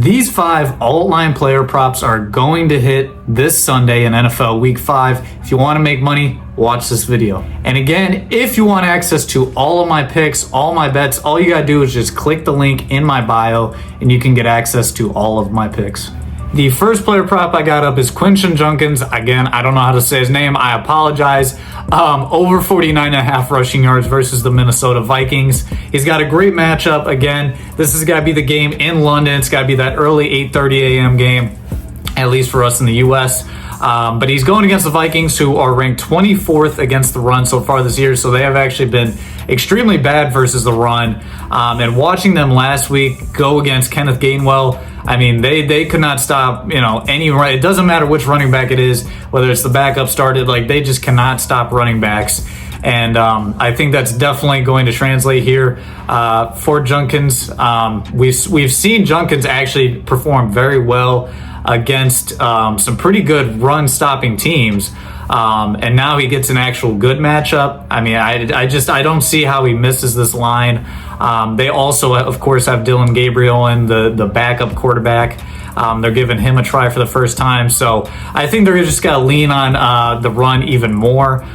These 5 alt-line player props are going to hit this Sunday in NFL Week 5. If you want to make money, watch this video. And again, if you want access to all of my picks, all my bets, all you gotta do is just click the link in my bio and you can get access to all of my picks. The first player prop I got up is Quinton Junkins. Again, I don't know how to say his name. I apologize. Over 49.5 rushing yards versus the Minnesota Vikings. He's got a great matchup. Again, this has got to be the game in London. It's got to be that early 8:30 a.m. game, at least for us in the U.S. But he's going against the Vikings, who are ranked 24th against the run so far this year. So they have actually been extremely bad versus the run. And watching them last week go against Kenneth Gainwell, I mean, they could not stop, any run. It doesn't matter which running back it is, whether it's the backup started, they just cannot stop running backs. And I think that's definitely going to translate here for Junkins. We've seen Junkins actually perform very well against some pretty good run-stopping teams. And now he gets an actual good matchup. I mean, I don't see how he misses this line. They also, of course, have Dylan Gabriel in the backup quarterback. They're giving him a try for the first time. So I think they're just got to lean on the run even more.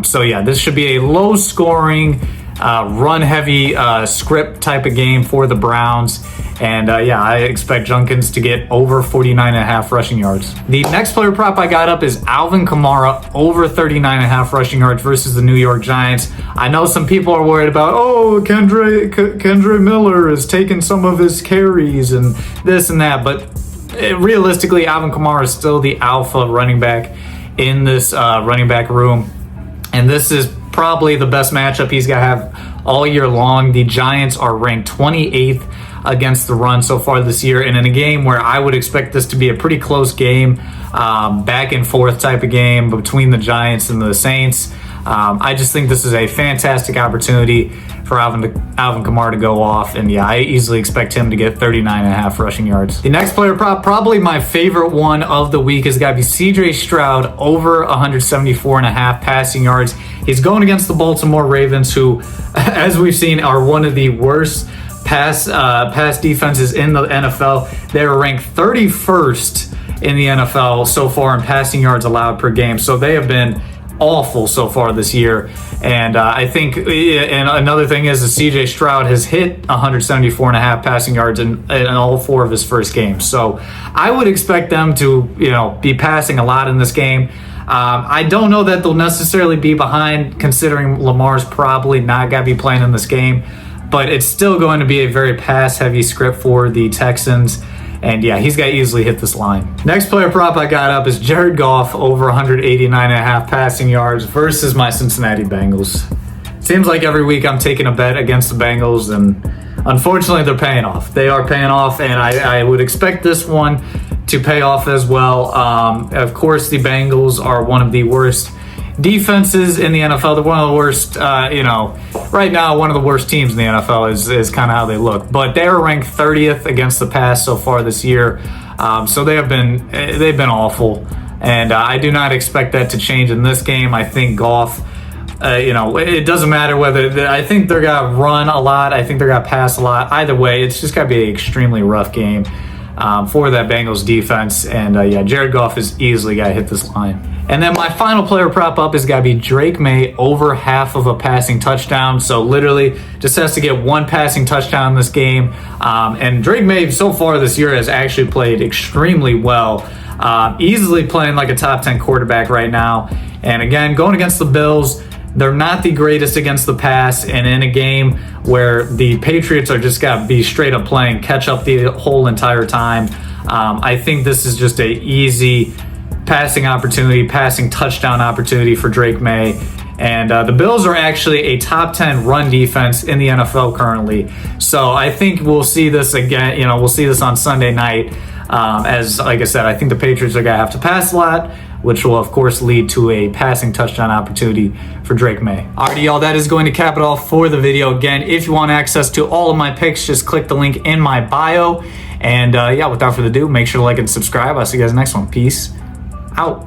So yeah, this should be a low-scoring, run-heavy script type of game for the Browns. And yeah, I expect Junkins to get over 49.5 rushing yards. The next player prop I got up is Alvin Kamara over 39.5 rushing yards versus the New York Giants. I know some people are worried about, Kendre Miller is taking some of his carries and this and that, but realistically, Alvin Kamara is still the alpha running back in this running back room. And this is probably the best matchup he's got to have all year long. The Giants are ranked 28th against the run so far this year, and in a game where I would expect this to be a pretty close game, back and forth type of game between the Giants and the Saints. I just think this is a fantastic opportunity for Alvin Kamara to go off, and yeah, I easily expect him to get 39.5 rushing yards. The next player prop, probably my favorite one of the week, has got to be CJ Stroud over 174.5 passing yards. He's going against the Baltimore Ravens, who, as we've seen, are one of the worst pass defenses in the NFL. They're ranked 31st in the NFL so far in passing yards allowed per game. So they have been awful so far this year. And I think, and another thing is that CJ Stroud has hit 174.5 passing yards in all 4 of his first games. So I would expect them to, be passing a lot in this game. I don't know that they'll necessarily be behind, considering Lamar's probably not going to be playing in this game. But it's still going to be a very pass-heavy script for the Texans. And yeah, he's got to easily hit this line. Next player prop I got up is Jared Goff over 189.5 passing yards versus my Cincinnati Bengals. Seems like every week I'm taking a bet against the Bengals, and unfortunately they're paying off. They are paying off, and I would expect this one to pay off as well. Of course, the Bengals are one of the worst defenses in the NFL. They're one of the worst, right now, one of the worst teams in the NFL is kind of how they look. But they're ranked 30th against the pass so far this year. So they've been awful. And I do not expect that to change in this game. I think Goff, it doesn't matter whether, I think they're going to run a lot. I think they're going to pass a lot. Either way, it's just got to be an extremely rough game for that Bengals defense. And yeah, Jared Goff is easily got to hit this line. And then my final player prop up has got to be Drake May over half of a passing touchdown. So literally just has to get 1 passing touchdown in this game. And Drake May so far this year has actually played extremely well. Easily playing like a top 10 quarterback right now. And again, going against the Bills, they're not the greatest against the pass. And in a game where the Patriots are just got to be straight up playing catch up the whole entire time, I think this is just a easy passing opportunity, passing touchdown opportunity for Drake May. And the Bills are actually a top 10 run defense in the NFL currently. So I think we'll see this again, we'll see this on Sunday night. As like I said, I think the Patriots are going to have to pass a lot, which will of course lead to a passing touchdown opportunity for Drake May. Alrighty, y'all, that is going to cap it off for the video. Again, if you want access to all of my picks, just click the link in my bio. And yeah, without further ado, make sure to like and subscribe. I'll see you guys next one. Peace out.